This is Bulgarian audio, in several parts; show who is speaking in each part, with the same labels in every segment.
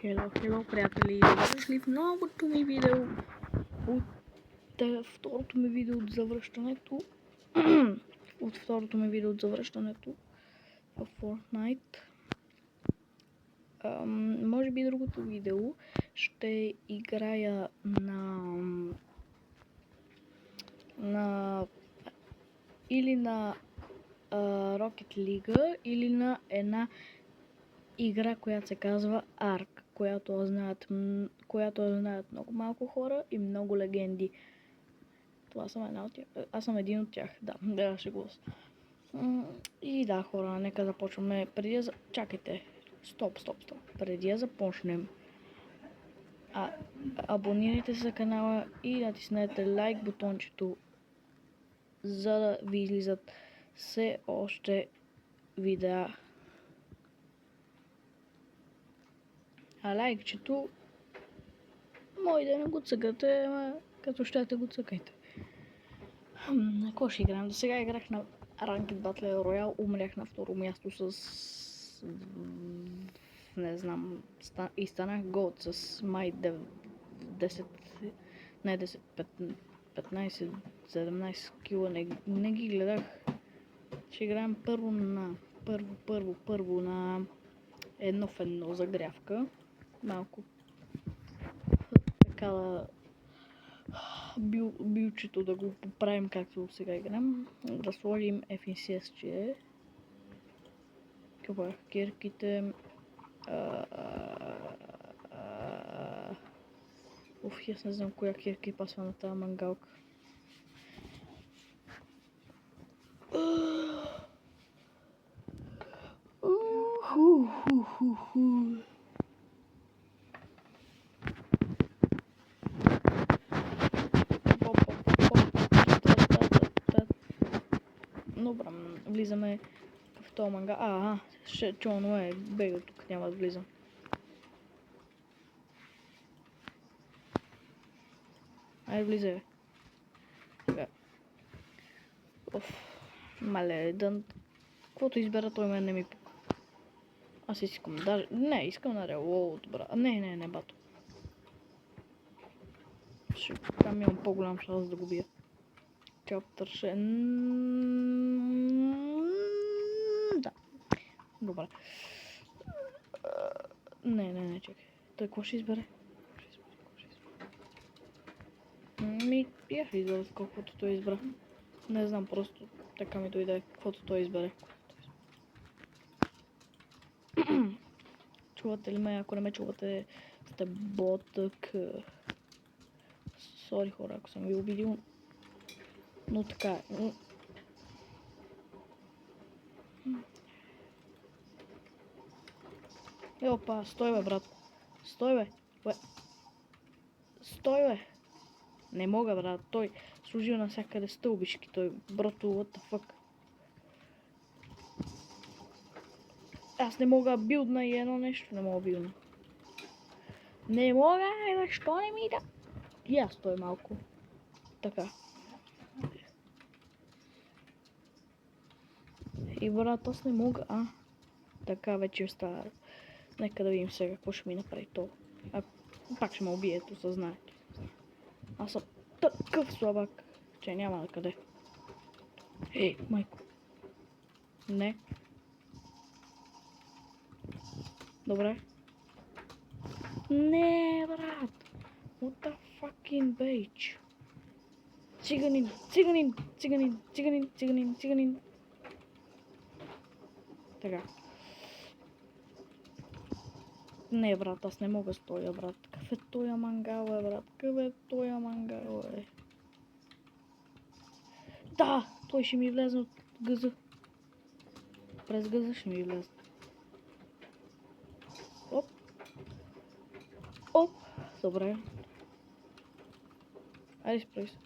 Speaker 1: Хело, приятели! Добре дошли в новото ми видео второто ми видео от завръщането в Fortnite. Може би другото видео ще играя или на Rocket League, или на една игра, която се казва ARK, която знаят много малко хора и много легенди. Това съм една от тях. Аз съм един от тях. Да, шегувам се. И да, хора, нека започваме. Чакайте. Стоп. Преди да започнем, абонирайте се за канала и натиснете лайк бутончето, за да ви излизат все още видеа. А лайкчето може да не го цъкате, като щете го цъкайте. Какво ще играем? До сега играх на Ranked Battle Royale, умрях на второ място с... не знам, и станах голд с май 10, не 10, 15, 17 кила, не ги гледах. Ще играем първо на 1 в 1 загрявка. Малко така да билчето да го поправим, както сега играем. Да сложим FNCS, че е. Това кирките. Аз не знам коя кирки пасва на тази мангалка. Добре, влизаме в този мангал. Чоно е, бега тук, няма да влизам. Айде, влизай. Мале, каквото избера, той мен не ми пука. Аз искам, даже... Не, искам да реалоу, добра. Не, бато. Там имам по-голям шанс да го бия. Чаптърше... Да. Добре. Не, чакай. Той какво ще избере? Я ще избера колкото той избра. Не знам, просто така ми дойде, каквото той избере. Чувате ли ме? Ако не ме чувате, сте ботък. Сори, хора, ако съм ви обидил. Но така е. Опа, стой бе, брат. Стой бе. Не мога, брат. Той служил навсякъде стълбишки. Той, брато, what the fuck. Аз не мога билдна и едно нещо не мога билдна. Не мога, защо не ми да? И аз стой малко. Така. И брат, аз не мога, Така вече става. Нека да видим сега какво ще ми направи то. Пак ще ме убие, ето съзнаете. Аз съм такъв слабак, че няма на къде. Ей, майко. Не. Добре. Не, брат. What the fucking bitch. Циганин. Така. Не, брат, аз не мога стоя, брат. Какъв е тоя мангал, брат? Да! Той ще ми влезе от гъза. През гъза ще ми влезе. Оп! Добре. Айде, справи се.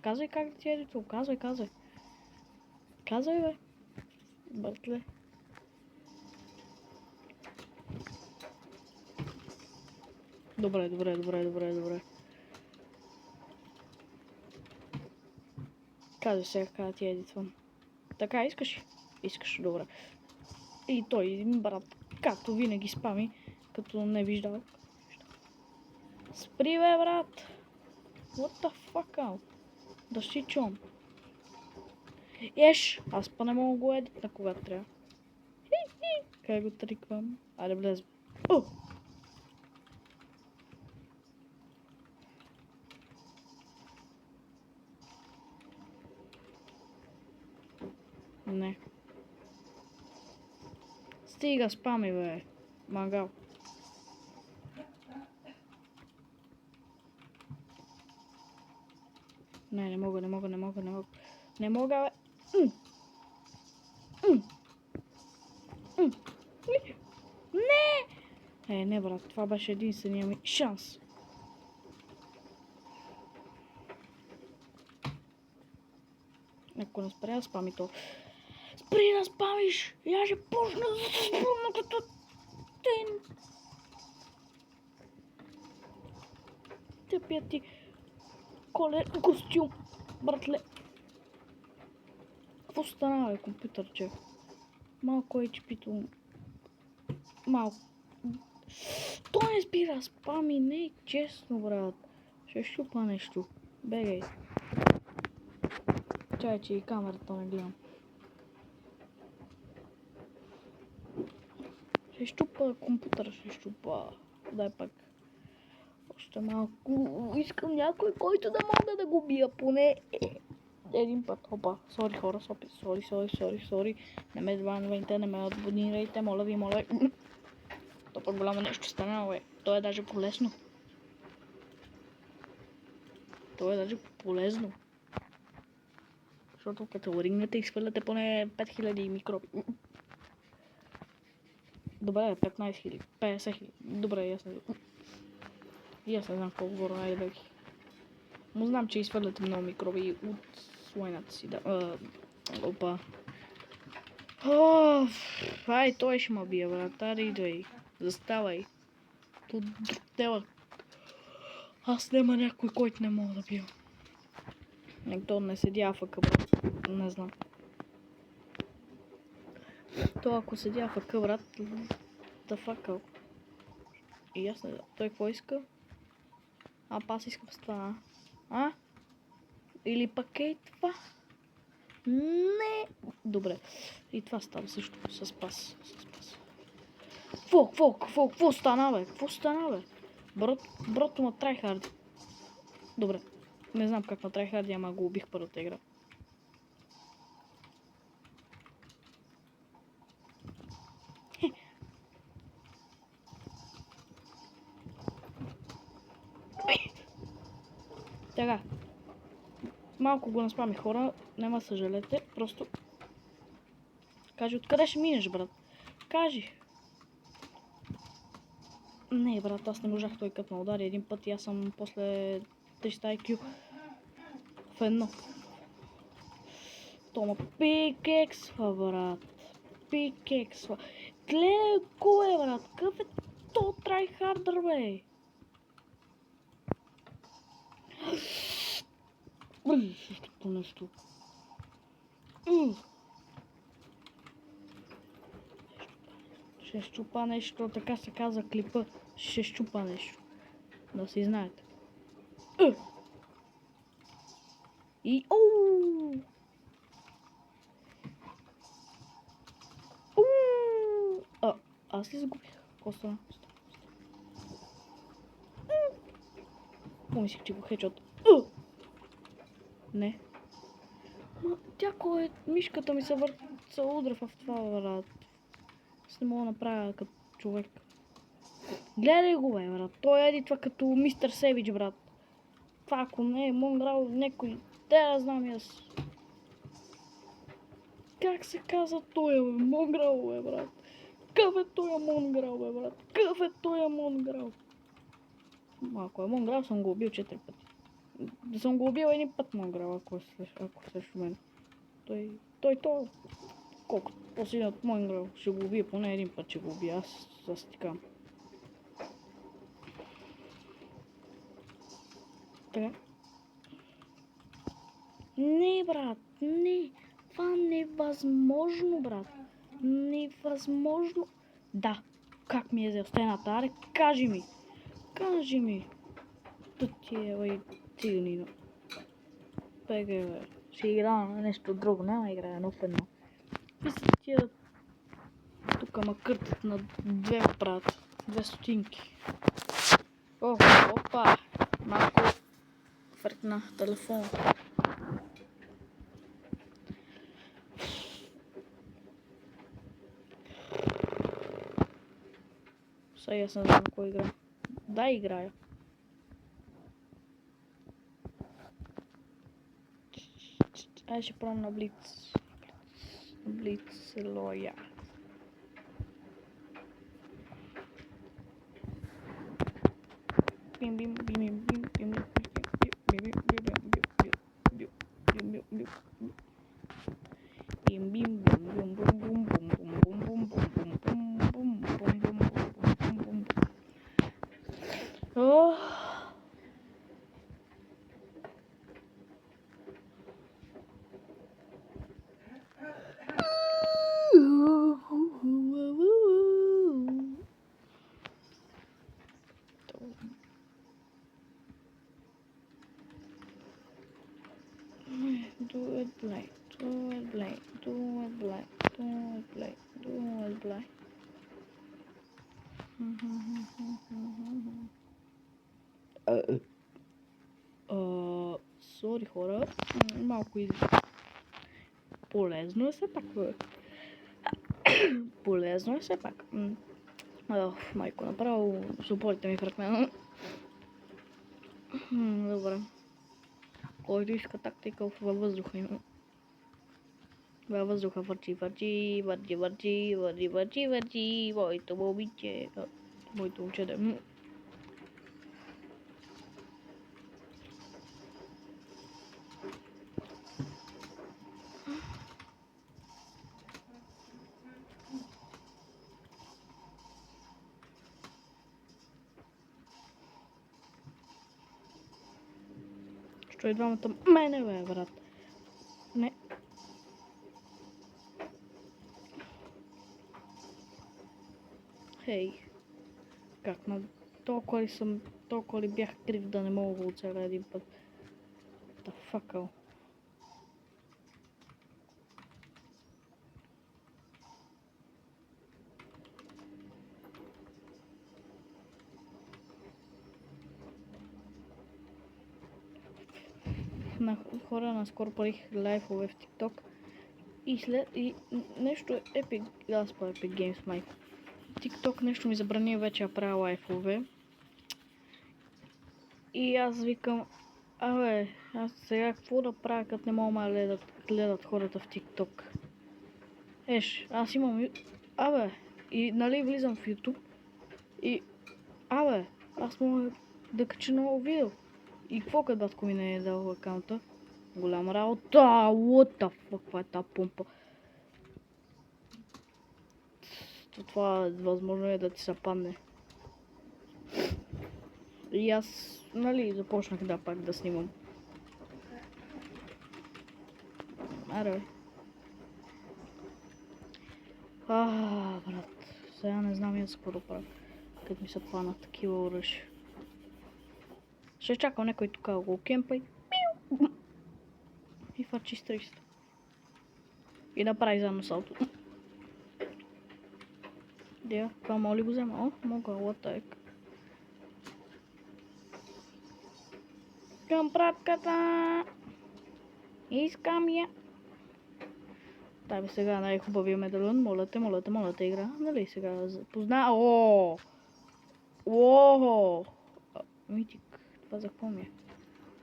Speaker 1: Казвай как да ти е това. Казвай. Казвай, бе. Бъртле. Добре. Казвай сега как да ти е това. Така, искаш? Искаш, добре. И той, брат, както винаги спами, като не виждал. Спри, бе, брат! What the fuck, out? Да си чом. Еш, аз па не мога го едит на когато трябва. Как го триквам? Айде, влез. О! Не. Стига спами, бе. Мангал. Не мога. Не мога, бе. Не! Не, брат, това беше единствения ми шанс. Ако не спря да спами то. Спри да спамиш! Я ще почна да се спомня като тен. Тъпия ти колер костюм, братле. Какво стана, бе, компютърче? Малко HP-то. Малко. Той не спира спами, не е честно, брат. Ще щупа нещо. Бегай. Чай, че и камерата не гледам. Ще щупа компютъра, ще щупа. Дай пак. Още малко. Искам някой, който да мога да го бия поне един път. Опа, сори хора, сори. Не ме звънвайте, не ме абонирайте, моля ви. То по-голямо нещо стане, бе. То е даже полезно. Защото като рингнете изхвърляте поне 5000 микроби. Добре, 15 000, 50 000. Добре, аз не знам колко горе най-дълги. Но знам, че изхвърляте много микроби от слайната си. Да. Опа. Ай, той ще ме бие, брат. Аре, идвай. Заставай. Тут друг. Аз няма някой, който не мога да бия. Никто не седи АФК, брат. Не знам. То ако седи АФК, брат, да факъл. И аз не знам. Той какво иска? Аз искам с това. Или пък е това? Не. Добре. И това става също с пас. Какво стана, бе? Брото ма трайхарди. Добре. Не знам как на трайхарди, ама го убих първата игра. Така. Малко го наспами хора, няма съжалете, просто кажи откъде ще минеш, брат. Кажи. Не, брат, аз не можах, той като ме удари един път и аз съм после 300 IQ в едно. Тома пикексва, брат. Пикексва. Гледай го е, брат. Какъв е то трайхардър, бе? Същото нещо. Ще щупа нещо, така се казва клипа. Ще щупа нещо. Да си знаете. И аз ли загубих? Какво стана? Помислих, че го хедшот. Не. Тя кой е? Мишката ми се удра в това, брат. Аз не мога да направя като човек. Гледай го, бе, брат. Той еди това като мистер Севич, брат. Това ако не е Монграл, някой. Да знам аз. Как се казва той, бе? Монграл, бе, брат. Какъв е той Монграл, бе, брат? Какъв е той Монграл? Ако е Монграл, съм го убил 4 пъти. Да съм го убил един път Монграл, ако срещу мен. Той колко по-силен от Монграл, ще го убия поне един път, ще го убия. Аз стикам. Така. Не, брат, не. Това не е възможно, брат. Невъзможно. Да. Как ми е взел стената? Аре, кажи ми. Кажи ми. Да ти е, бе, тигнина. Беге, бе. Ще играя на нещо друго. Няма играя на опено. Мисля, тия тук ма къртат на 2 правят. 2 стотинки. О, опа. Малко фъркна телефон. Сега аз не знам на кой игра. Да, играя. Ай, ще пробвам на Блиц. Блиц Лоя. Бим бим бим бим бим бим бим бим бим бим бим бим бим bim bim bum bum bum bum bum bum bum bum bum bum bum bum bum bum bum bum. Oh. Do it black, do it black, do it black, do it black, do it black. Сори хора, малко полезно е все пак. Полезно е все пак. Майко, направо супорите ми пред мен. Добре. Който иска тактика във въздуха има. Във въздуха върчи, моето момиче. Моето момче да е. Що и двамата мене, бе, брат. Не. Хей. Как на толкова ли бях крив да не мога да оцеля един път? The fuck. На хора наскоро правих лайфове в TikTok и нещо Epic, аз по Epic Games май. TikTok нещо ми забрани вече да правя лайфове. И аз викам, абе, аз сега какво да правя, като не мога да гледат хората в TikTok. Еш, аз имам, абе, и нали влизам в YouTube и, абе, аз мога да кача ново видео. И какво като батко ми не е дал акаунта? Голяма работа, what the fuck, каква е тази помпа? Това възможно е да ти се падне. И аз, нали, започнах да пак да снимам. Аре. Брат, сега не знам и аз какво да правя, като ми се паднат такива оръжия. Ще чакам някой тук да го кемпай. И фачи с 300. И да прави заедно салто. Дея, това мога ли го взема? О, мога, what the heck. Към пратката! Искам я! Дай бе сега най-хубавия медальон. Моля те, игра. Нали сега запозна... Ооо! Митик, това за какво ми е?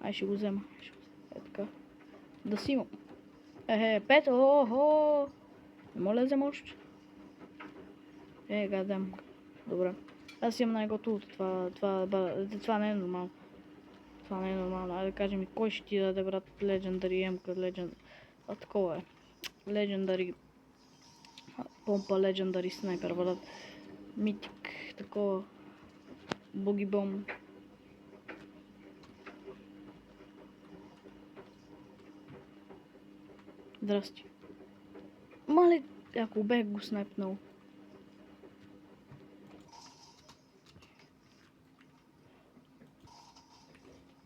Speaker 1: Ай, ще го взема. Е така. Да си имам. Пет, охо! Не моля да взема още. Гадем. Добре. Аз имам най-готовото. Това не е нормално. Това не е нормално. Айде да кажем, кой ще ти даде, брат, Legendary MK, Legend... такова е. Legendary... Помпа, Legendary Sniper, брат. Митик, такова. Буги бом. Здрасти. Мале, Ако бех го снайпнал.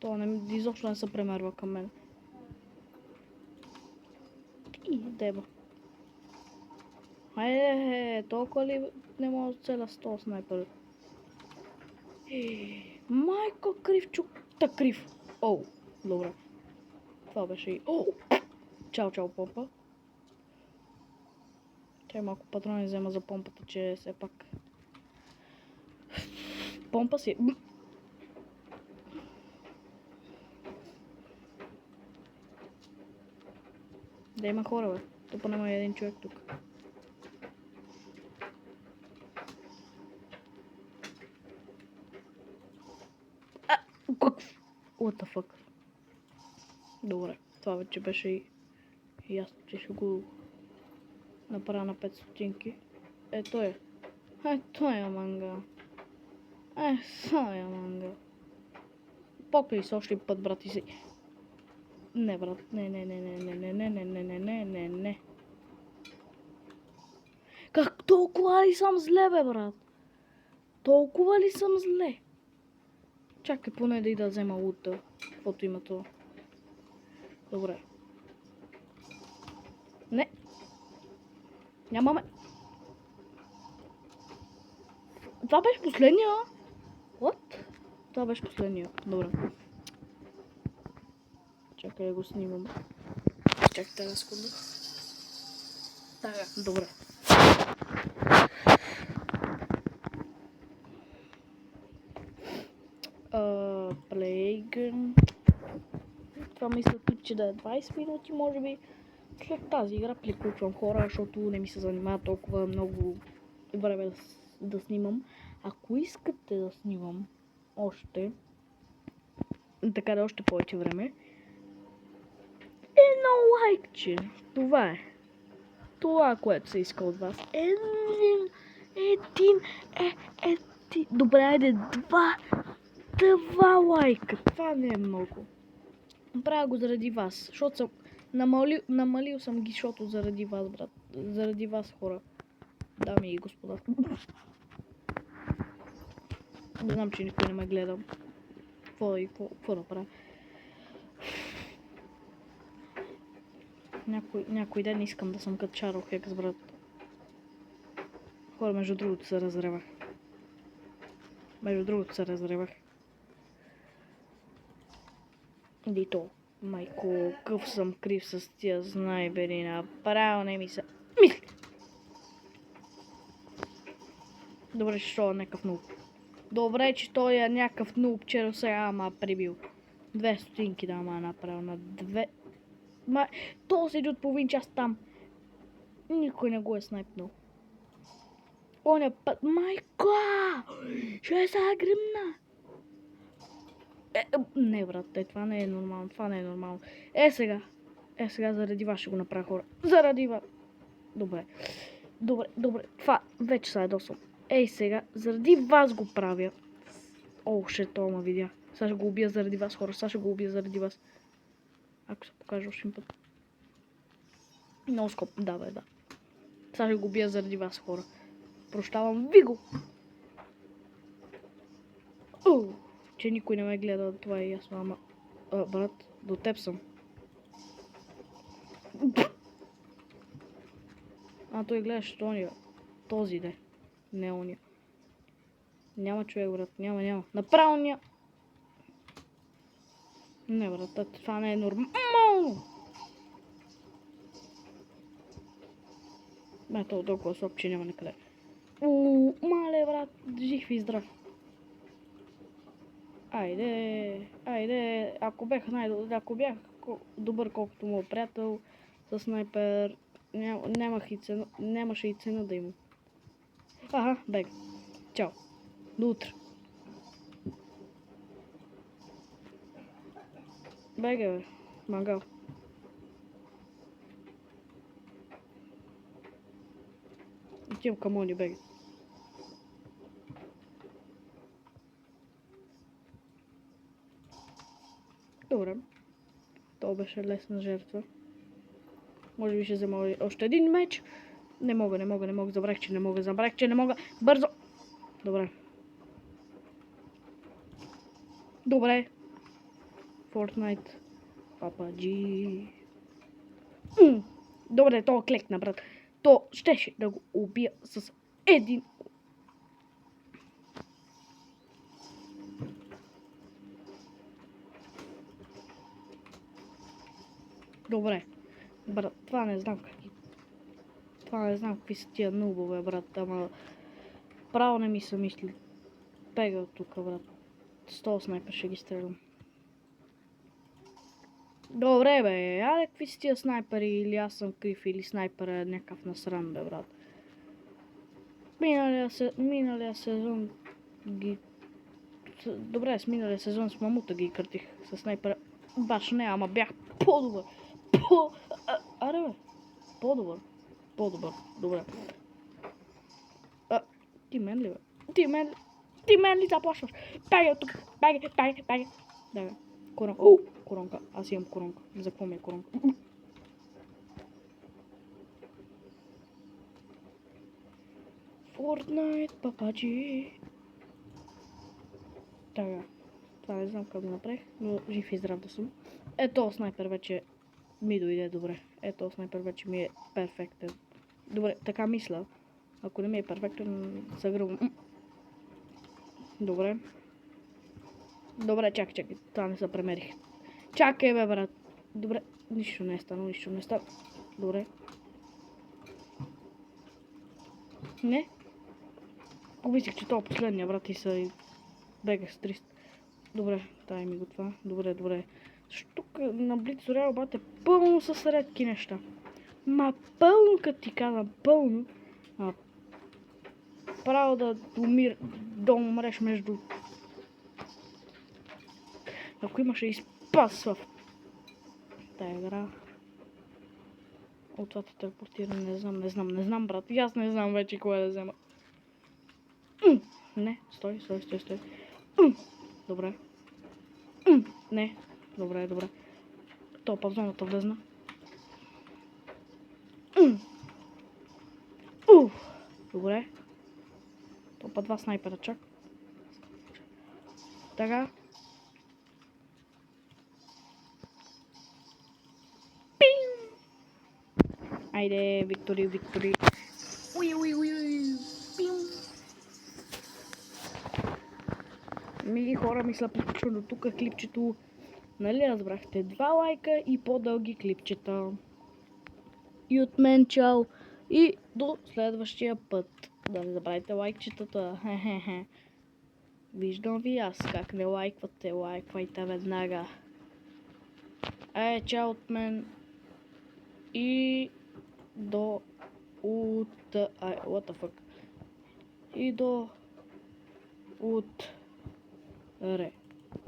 Speaker 1: То изобщо не се премерва към мен. И деба. Толкова ли не мога да целя с този снайпер? Майко, крив чук. Крив. Оу, добре. Това беше и... Оу! Чао, помпа. Чай малко патрони взема за помпата, че все пак... Помпа си... Да има хора, бе. Тупо няма един човек тук. What the fuck? Добре, това вече беше и ясно, че ще го направя на 5 стотинки. Ето е. Ето е манга. Манга. Покли се още път, брат, и си. Не, брат. Не. Как толкова ли съм зле, бе, брат? Толкова ли съм зле? Чакай поне да и да взема лута, каквото има това. Добре. Не. Нямаме. Това беше последния. What? Това беше последния. Добре. Чакай да го снимам. Чакайте една секунда. Така, добре. Плейгън. Това мисля, че да е 20 минути, може би. След тази игра приключвам хора, защото не ми се занимава толкова много време да снимам. Ако искате да снимам още, така да още повече време, едно лайкче. Това е. Това, което се иска от вас. Добре, айде два лайка. Това не е много. Правя го заради вас, защото съм намалил съм ги, защото заради вас, брат. Заради вас, хора. Дами и господа. Не знам, че никой не ме гледа. Какво да правя? Някой ден искам да съм като Чарл Хекс, брат. Хора, между другото се разревах. И то. Майко, къв съм крив с тия снайпери, направо не ми се мисли. Добре, че той е някакъв нуб. Добре, че той е някакъв нуб, че сега ма прибил. 2 стотинки да ма направил на 2. То седи от половин час там. Никой не го е снайпнал. Оня път, майко! Ще се гръмна! Не, брат, това не е нормално. Сега заради вас ще го направя, хора. Заради вас. Добре. Това вече са ядосвам. Сега, заради вас го правя. Ще това ма видя. Сега ще го убия заради вас, хора. Ако се покажа още път. Много скоп, да. Сега ще го убия заради вас, хора. Прощавам ви го. Че никой не ме гледа, това е ясно, ама... брат, до теб съм. Той гледаш ония. Този де. Не ония. Няма човек, брат, няма. Направо няма. Не, брат, това не е нормално. Това толкова слаб, че няма никъде. Мале, брат, жив и здрав. Айде, ако бях добър колкото моят приятел с снайпер, нямаше и цена да има. Бег. Чао. До утре. Бега, бе. Мангал. Отивам към они, бега. Добре. Това беше лесна жертва. Може би ще взема още един меч. Не мога. Забравих, че не мога. Бързо. Добре. Fortnite. Пападжи. Добре, то клекна, брат. То щеше да го убия с един. Добре. Брат, това не знам какви са тия нубове, брат, ама право не ми се мисли. Бега от тук, брат. С този снайпер ще ги стрелям. Добре, бе, аре, какви са тия снайпери, или аз съм крив, или снайпер е някакъв насран, бе, брат. Миналия сезон ги... Добре, с миналия сезон с мамута ги къртих с снайпера. Баш не, ама бях по-добър. Аре, бе, по-добър. Добре. Ти мен ли, бе? Ти мен ли заплашваш? Бегай от тук. Бегай. Да, коронка. Аз имам коронка. За какво ми е коронка? Fortnite, пападжи. Така. Това не знам как го направих, но жив и здрав да съм. Ето снайпер вече ми дойде добре. Ето снайпер вече ми е перфектен. Добре, така мисля. Ако не ми е перфектен, съгръвам. Добре. Чакай. Това не се премерих. Чакай, бе, брат. Добре. Нищо не е станало. Добре. Не. Помислих, че това е последния, брат, и се бегах с 300. Добре, дай ми го това. Добре. Тук на Блиц Роял, брат, е пълно с редки неща. Пълно, като ти казвам, пълно. Право да умреш между... Ако имаше изпас в тая игра. От това те телепортира, не знам, брат. И аз не знам вече кое да взема. Не, стой. Добре. Не, добре. Топа в зоната влезна. Добре. Топа 2 снайпера чак. Така. Айде, Виктори. Мили хора, мисля приключва до тук клипчето. Нали разбрахте? 2 лайка и по-дълги клипчета. И от мен чао. И до следващия път. Да не забравяйте лайкчетата. Виждам ви аз как не лайквате. Лайквайте веднага. Чао от мен. И до what the fuck. И до утре.